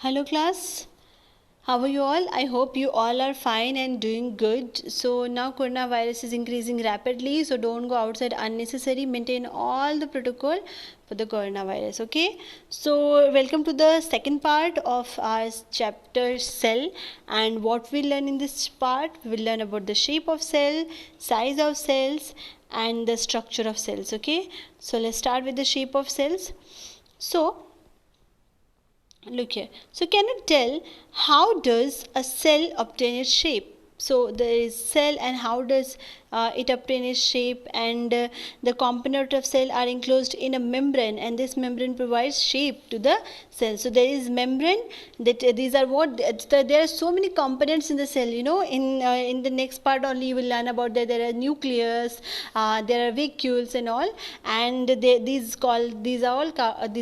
Hello class, how are you all? I hope you all are fine and doing good. So now coronavirus is increasing rapidly, so don't go outside unnecessary. Maintain all the protocol for the coronavirus. Okay, so welcome to the second part of our chapter cell, and what we learn in this part, we will learn about the shape of cell, size of cells, and the structure of cells. Okay, so let's start with the shape of cells. So look here. So can you tell how does a cell obtain its shape? So there is cell and how does it obtain its shape, and the component of cell are enclosed in a membrane, and this membrane provides shape to the cell. So there is membrane that these are what there are so many components in the cell. In the next part only you will learn about that there are nucleus, there are vacuoles and all, and these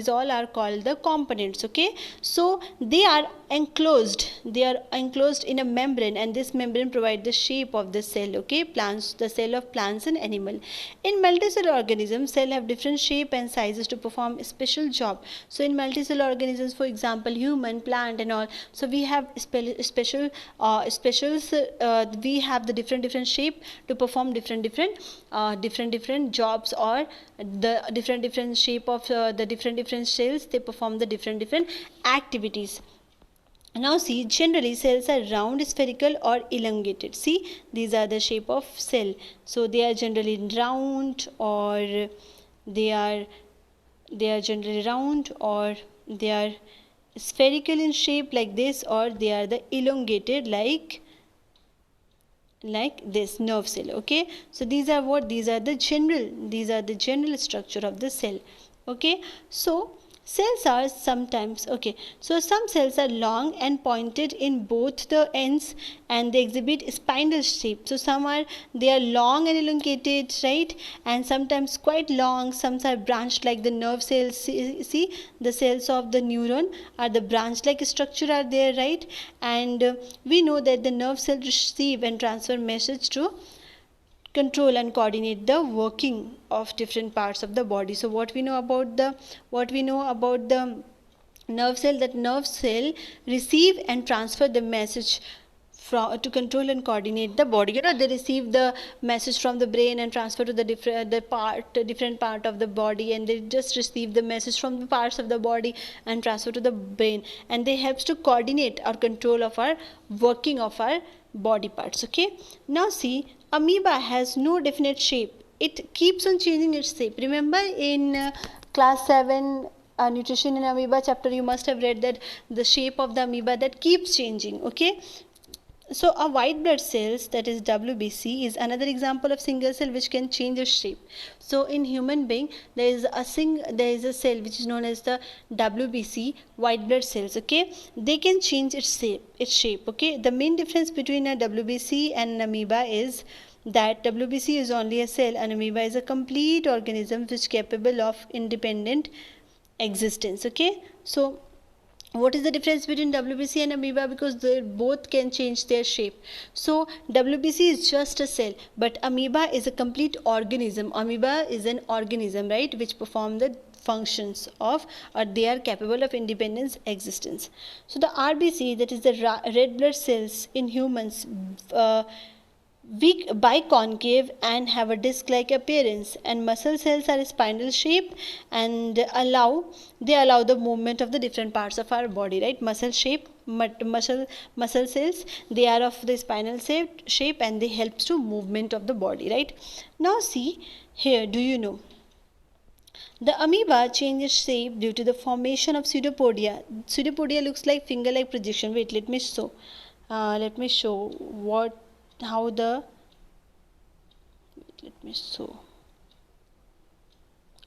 all are called the components. Okay, so they are enclosed in a membrane, and this membrane provides the shape of the cell. Okay, the cell of plants and animal. In multicellular organisms, cell have different shape and sizes to perform a special job. So in multicellular organisms, for example human, plant and all, so we have special we have the different shape to perform different jobs, or the different shape of the different cells, they perform the different activities. Now see, generally cells are round, spherical or elongated. See, these are the shape of cell. So they are generally round, or they are generally round, or they are spherical in shape like this, or they are the elongated like this nerve cell. Okay, so these are the general structure of the cell. Okay, so cells are sometimes, okay, so some cells are long and pointed in both the ends, and they exhibit spindle shape. So they are long and elongated, right, and sometimes quite long. Some are branched like the nerve cells. See, the cells of the neuron are the branch like structure are there, right, and we know that the nerve cells receive and transfer message to control and coordinate the working of different parts of the body. So what we know about the nerve cell, that nerve cell receive and transfer the message to control and coordinate the body. They receive the message from the brain and transfer to the different part of the body, and they just receive the message from the parts of the body and transfer to the brain, and they helps to coordinate our control of our working of our body parts. Okay, now see, amoeba has no definite shape. It keeps on changing its shape. Remember in class 7 nutrition in amoeba chapter, you must have read that the shape of the amoeba that keeps changing. Okay, so a white blood cells, that is WBC, is another example of single cell which can change its shape. So in human being there is a cell which is known as the WBC, white blood cells. Okay, they can change its shape. Okay, the main difference between a WBC and an amoeba is that WBC is only a cell, and amoeba is a complete organism which is capable of independent existence. Okay, so what is the difference between WBC and amoeba? Because they both can change their shape. So WBC is just a cell, but amoeba is a complete organism. Amoeba is an organism, right, which perform the functions of, or they are capable of independent existence. So the RBC, that is the red blood cells in humans, weak biconcave and have a disc-like appearance, and muscle cells are spindle shape and allow the movement of the different parts of our body, right? Muscle cells, they are of the spinal shape and they helps to movement of the body, right? Now see here, do you know the amoeba changes shape due to the formation of pseudopodia? Pseudopodia looks like finger-like projection. Wait, let me show how the let me show.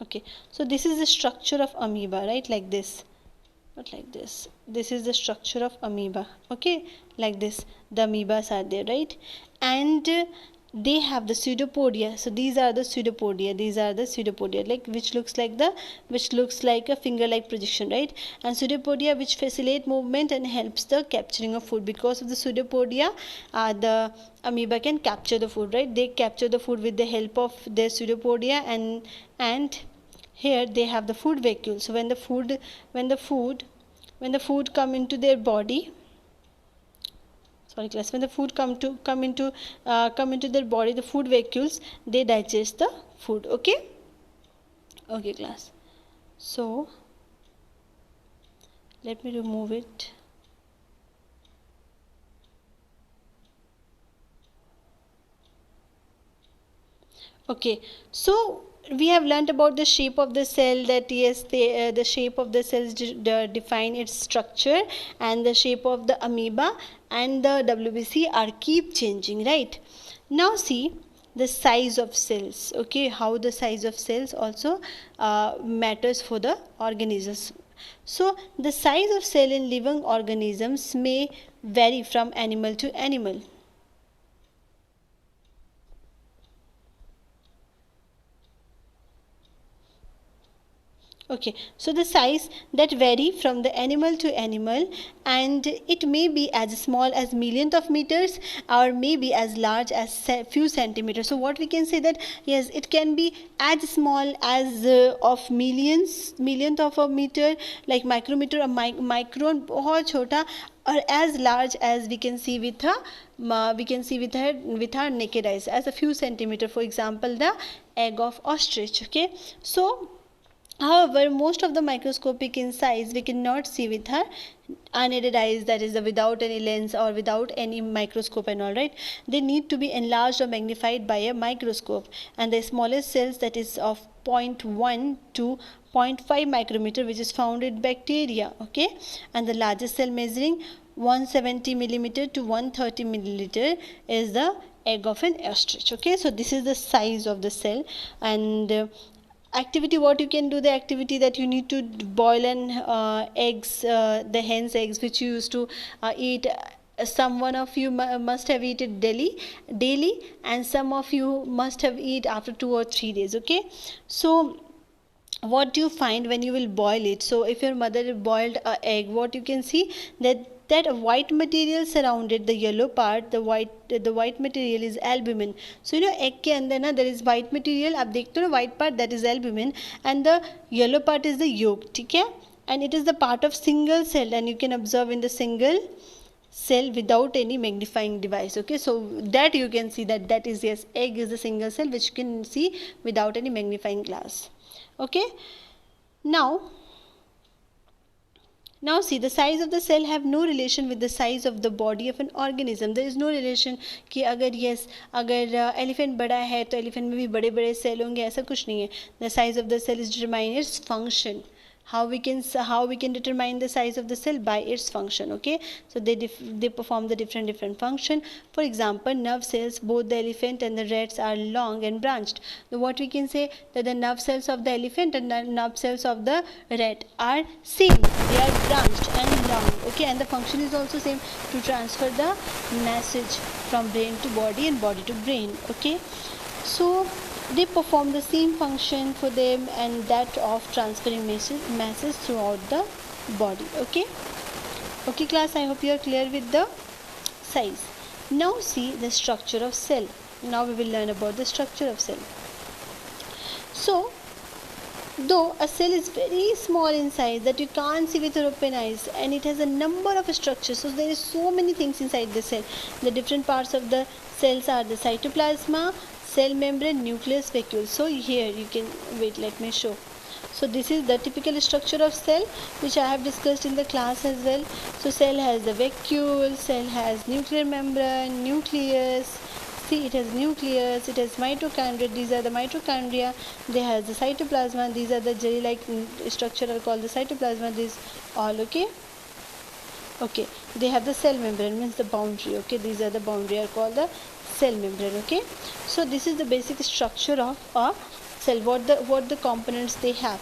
Okay, so this is the structure of amoeba, right, like this, not like this. This is the structure of amoeba. Okay, like this, the amoebas are there, right, and they have the pseudopodia. So these are the pseudopodia, like which looks like a finger like projection, right, and pseudopodia which facilitate movement and helps the capturing of food. Because of the pseudopodia, the amoeba can capture the food, right? They capture the food with the help of their pseudopodia, and here they have the food vacuole. So when the food when the food come into their body, sorry class, when the food come into their body, the food vacuoles, they digest the food. Okay, okay class. So let me remove it. Okay, so we have learnt about the shape of the cell, that yes, the shape of the cells define its structure, and the shape of the amoeba and the WBC are keep changing, right? Now see the size of cells. Okay, how the size of cells also matters for the organisms. So the size of cell in living organisms may vary from animal to animal. Okay, so the size that vary from the animal to animal, and it may be as small as millionth of meters or maybe as large as few centimeters. So what we can say that yes, it can be as small as of millionth of a meter, like micrometer or micron, बहुत छोटा, or as large as we can see with our naked eyes as a few centimeter. For example, the egg of ostrich. Okay, so however, most of the microscopic in size we cannot see with our unaided eyes, that is without any lens or without any microscope and all, right? They need to be enlarged or magnified by a microscope, and the smallest cells, that is of 0.1 to 0.5 micrometer, which is found in bacteria. Okay, and the largest cell measuring 170 millimeter to 130 milliliter is the egg of an ostrich. Okay, so this is the size of the cell. And activity, what you can do, the activity that you need to boil an eggs, the hen's eggs, which you used to eat. Some one of you must have eaten daily, and some of you must have eat after 2 or 3 days. Okay, so what do you find when you will boil it? So if your mother boiled a egg, what you can see, that a white material surrounded the yellow part, the white material is albumin. So you know egg के अंदर ना there is white material, आप देखते हो ना white part, that is albumin, and the yellow part is the yolk. ठीक है, and it is the part of single cell, and you can observe in the single cell without any magnifying device. Okay, so that you can see that is, yes, egg is the single cell which you can see without any magnifying glass. Okay, now see, the size of the cell have no relation with the size of the body of an organism. There is no relation कि अगर yes, अगर elephant बड़ा है तो elephant में भी बड़े बड़े cell होंगे, ऐसा कुछ नहीं है. The size of the cell is determined its function. How we can determine the size of the cell? By its function. Okay, so they perform the different function. For example, nerve cells, both the elephant and the rats are long and branched. So what we can say, that the nerve cells of the elephant and the nerve cells of the rat are same, they are branched and long. Okay, and the function is also same, to transfer the message from brain to body and body to brain. Okay, so they perform the same function for them, and that of transferring masses throughout the body. Okay, okay class, I hope you are clear with the size. Now see the structure of cell. Now we will learn about the structure of cell. So though a cell is very small in size that you can't see with your open eyes, and it has a number of structures, so there is so many things inside the cell. The different parts of the cells are the cytoplasma, cell membrane, nucleus, vacuole. So here you can wait, let me show. So this is the typical structure of cell which I have discussed in the class as well. So cell has the vacuole, cell has nuclear membrane, nucleus. See, it has nucleus, it has mitochondria, these are the mitochondria, they have the cytoplasma, these are the jelly-like structure are called the cytoplasma, these all. Okay, okay, they have the cell membrane, means the boundary. Okay, these are the boundary are called the cell membrane. Okay, so this is the basic structure of a cell, what the components they have.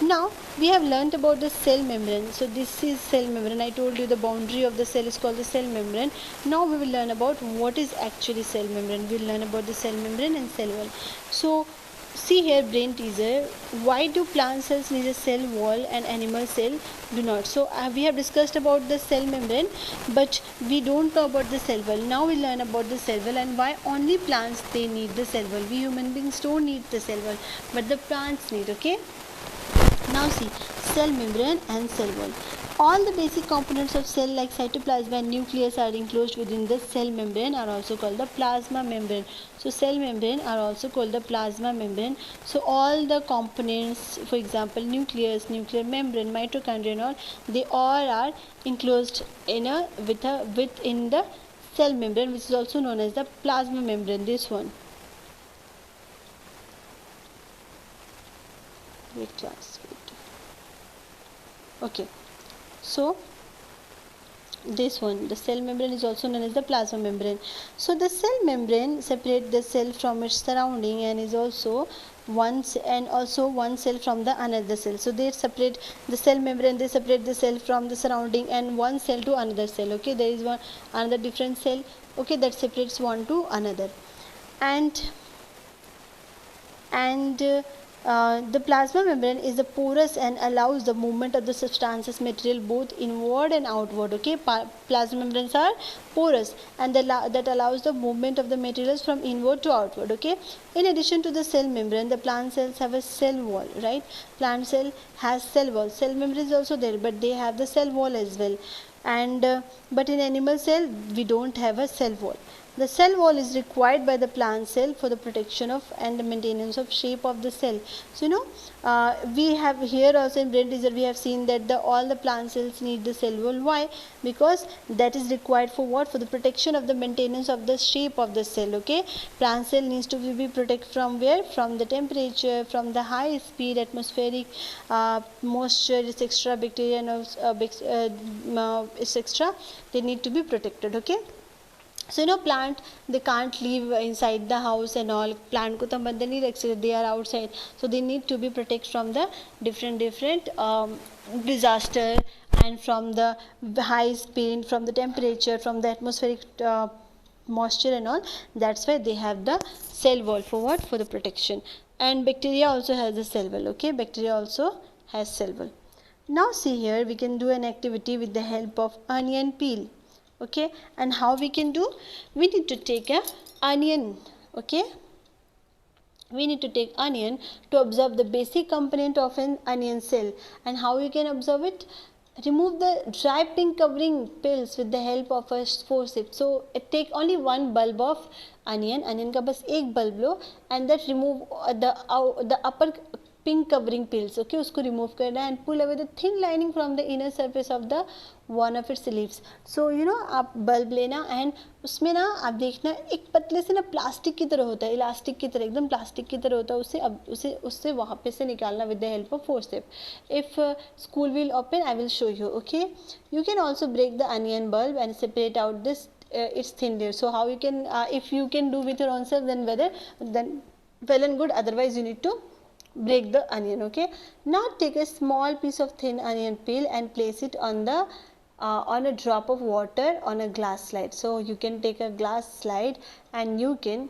Now we have learnt about the cell membrane. So this is cell membrane. I told you the boundary of the cell is called the cell membrane. Now we will learn about what is actually cell membrane. We will learn about the cell membrane and cell wall. So see here, brain teaser, why do plant cells need a cell wall and animal cell do not? So we have discussed about the cell membrane, but we don't know about the cell wall. Now we learn about the cell wall and why only plants they need the cell wall. We human beings don't need the cell wall, but the plants need. Okay, now Now see, cell membrane and cell wall. All the basic components of cell like cytoplasm and nucleus are enclosed within the cell membrane are also called the plasma membrane. So cell membrane are also called the plasma membrane. So all the components, for example nucleus, nuclear membrane, mitochondria and all, they all are enclosed in within the cell membrane, which is also known as the plasma membrane. This one. Wait class. Wait. Okay. So this one, the cell membrane, is also known as the plasma membrane. So the cell membrane separates the cell from its surrounding and is also one cell from the another cell. So they separate the cell membrane, they separate the cell from the surrounding and one cell to another cell. Okay, there is one another different cell, okay, that separates one to another. And the plasma membrane is the porous and allows the movement of the substances material both inward and outward. Okay, plasma membranes are porous and that allows the movement of the materials from inward to outward. Okay, in addition to the cell membrane, the plant cells have a cell wall, right? Plant cell has cell wall. Cell membrane is also there, but they have the cell wall as well. And but in animal cell we don't have a cell wall. The cell wall is required by the plant cell for the protection of and the maintenance of shape of the cell. So we have here also in brain teaser we have seen that all the plant cells need the cell wall. Why? Because that is required for what? For the protection of the maintenance of the shape of the cell. Okay, plant cell needs to be protected from where? From the temperature, from the high speed, atmospheric moisture, etc., bacteria and etc. They need to be protected. Okay. So plant, they can't live inside the house and all. Plant ko to hum andar nahi rakh sakte, they are outside. So they need to be protected from the different disaster and from the high speed, from the temperature, from the atmospheric moisture and all. That's why they have the cell wall. For what? For the protection. And bacteria also has a cell wall. Okay, bacteria also has cell wall. Now see here, we can do an activity with the help of onion peel. Okay, and how we can do? We need to take a onion. Okay, we need to take onion to observe the basic component of an onion cell. And how you can observe it? Remove the dry pink covering peels with the help of a forceps. So take only one bulb of onion का बस एक bulb low, and that remove the upper pink covering peels. Okay, उसको remove करना and pull away the thin lining from the inner surface of the one of its leaves. So आप bulb लेना and उसमें ना आप देखना एक पतले से ना प्लास्टिक की तरह होता है, इलास्टिक की तरह, एकदम प्लास्टिक की तरह होता है, उससे वहाँ पे से निकालना with the help of forceps. If school will open, I will show you. Okay, you can also break the onion bulb and separate out this its thin layer. So how you can if you can do with your own self, then well and good. Otherwise you need to break the onion. Okay, now take a small piece of thin onion peel and place it on a drop of water on a glass slide. So you can take a glass slide and you can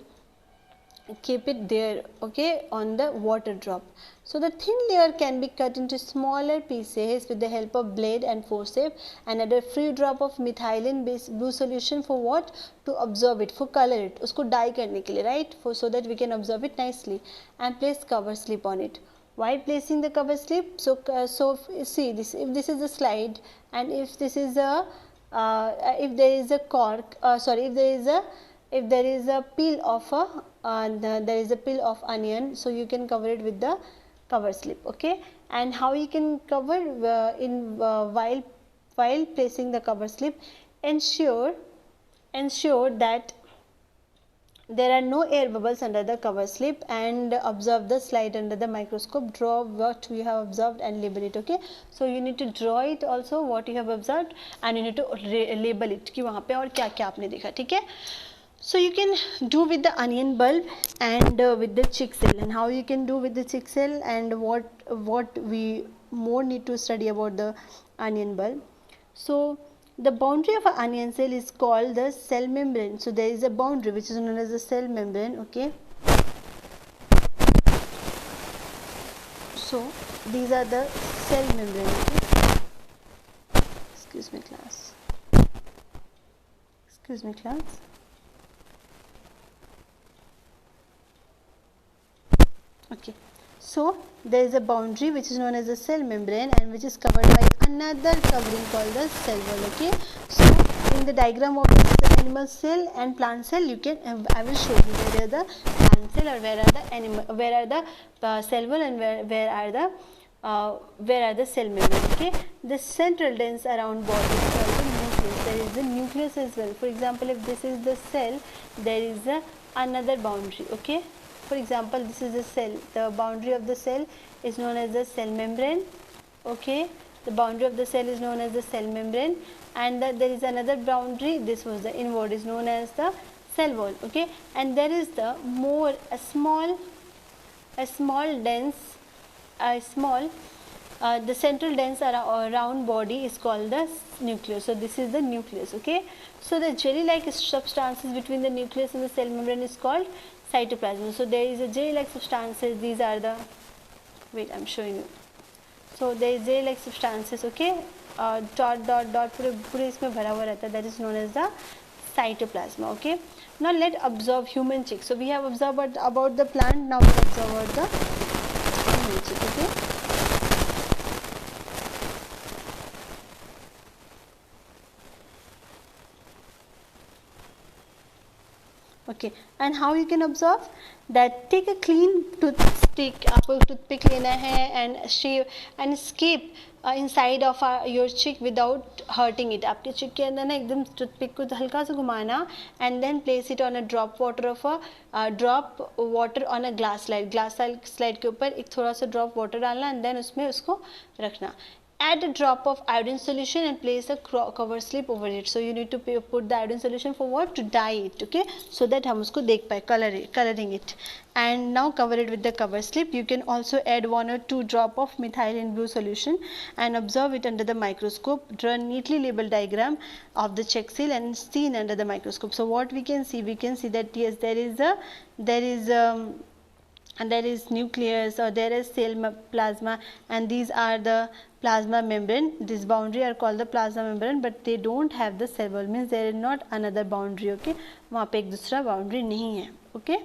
keep it there, okay, on the water drop. So the thin layer can be cut into smaller pieces with the help of blade and forceps, and add a free drop of methylene based blue solution for what? To absorb it, for color it, usko dye karne ke liye, right? So that we can observe it nicely, and place cover slip on it. While placing the cover slip, so see this, if this is a slide and if this is a if there is a cork, if there is a peel of onion, so you can cover it with the cover slip. Okay, and how you can cover while placing the cover slip, ensure that there are no air bubbles under the cover slip, and observe the slide under the microscope. Draw what you have observed and label it. Okay, so you need to draw it also what you have observed, and you need to label it कि वहाँ पे और क्या क्या आपने देखा. ठीक है. So you can do with the onion bulb and with the chick cell. And how you can do with the chick cell, and what we more need to study about the onion bulb. So the boundary of an onion cell is called the cell membrane. So there is a boundary which is known as the cell membrane. Okay, so these are the cell membrane. Okay? Excuse me class. Okay, So there is a boundary which is known as the cell membrane and which is covered by another covering called the cell wall. Okay, so in the diagram of the animal cell and plant cell, you can I will show you where are the plant cell or where are the animal, where are the cell wall and where are the cell membrane. Okay, the central dense around body is called the nucleus. There is the nucleus as well. For example, if this is the cell, there is another boundary. Okay, for example, this is a cell. The boundary of the cell is known as the cell membrane. Okay, the boundary of the cell is known as the cell membrane, and there is another boundary. This was the inward, is known as the cell wall. Okay, and there is the the central dense around body is called the nucleus. So this is the nucleus. Okay, so the jelly-like substances between the nucleus and the cell membrane is called cytoplasm. So there is a jelly-like substances. These are the, wait, I'm showing you. So there is jelly-like substances. Okay, dot dot dot पूरे इसमें भरा हुआ रहता है. That is known as the cytoplasm. Okay, now let's observe human chick. So we have observed about the plant. Now we observe about the human chick. Okay. Okay, and how you can observe that? Take a clean toothpick. आपको toothpick लेना है and shave and escape inside of your chick without hurting it. आपके chick के अंदर ना एकदम toothpick को हल्का सा घुमाना and then place it on a drop water on a glass slide. Glass slide के ऊपर एक थोड़ा सा drop water डालना and then उसमें उसको रखना. Add a drop of iodine solution and place a cover slip over it. So you need to put the iodine solution for what? To dye it. Okay, so that हम उसको देख पाए coloring it. And now cover it with the cover slip. You can also add 1 or 2 drop of methylene blue solution and observe it under the microscope. Draw a neatly labeled diagram of the check seal and seen under the microscope. So what we can see that yes, there is nucleus or there is cell plasma, and these are the plasma membrane. This boundary are called the plasma membrane, but they don't have the cell wall, means there is not another boundary. Okay, वहाँ पे एक दूसरा boundary नहीं है. Okay,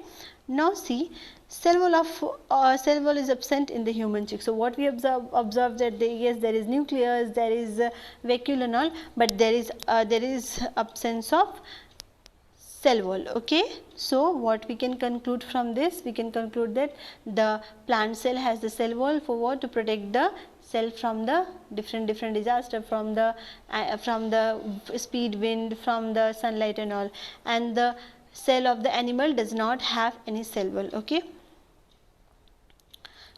now see, cell wall is absent in the human chick. So what we observe that yes, there is nucleus, there is vacuole and all, but there is absence of cell wall. Okay, so what we can conclude from this? We can conclude that the plant cell has the cell wall for what? To protect the cell from the different disaster, from the speed wind, from the sunlight and all. And the cell of the animal does not have any cell wall. Okay,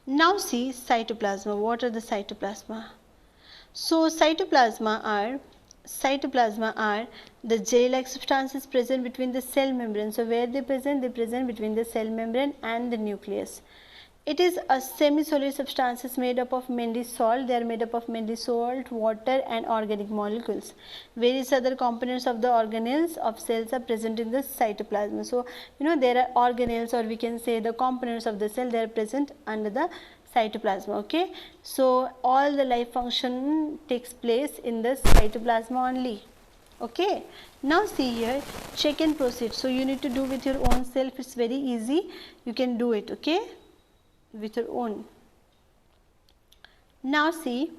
now see cytoplasma. What are the cytoplasma? So cytoplasma are the jelly-like substances present between the cell membrane. So where they present? They present between the cell membrane and the nucleus. It is a semi-solid substances made up of mainly salt. They are made up of mainly salt, water and organic molecules. Various other components of the organelles of cells are present in the cytoplasm. So you know there are organelles, or we can say the components of the cell, they are present under the cytoplasm. Okay, so all the life function takes place in the cytoplasm only. Okay, now see here, check and proceed. So you need to do with your own self. It's very easy, you can do it. Okay, with your own. Now see,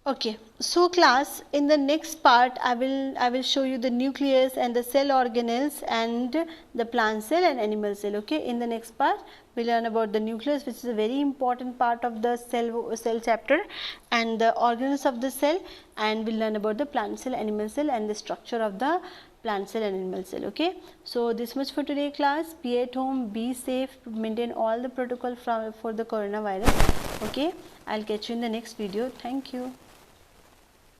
okay, so class, in the next part I will show you the nucleus and the cell organelles and the plant cell and animal cell. Okay, in the next part we learn about the nucleus, which is a very important part of the cell chapter, and the organelles of the cell, and we'll learn about the plant cell, animal cell, and the structure of the plant cell and animal cell. Okay, so this much for today class. Be at home, be safe, maintain all the protocol for the coronavirus. Okay, I'll catch you in the next video. Thank you.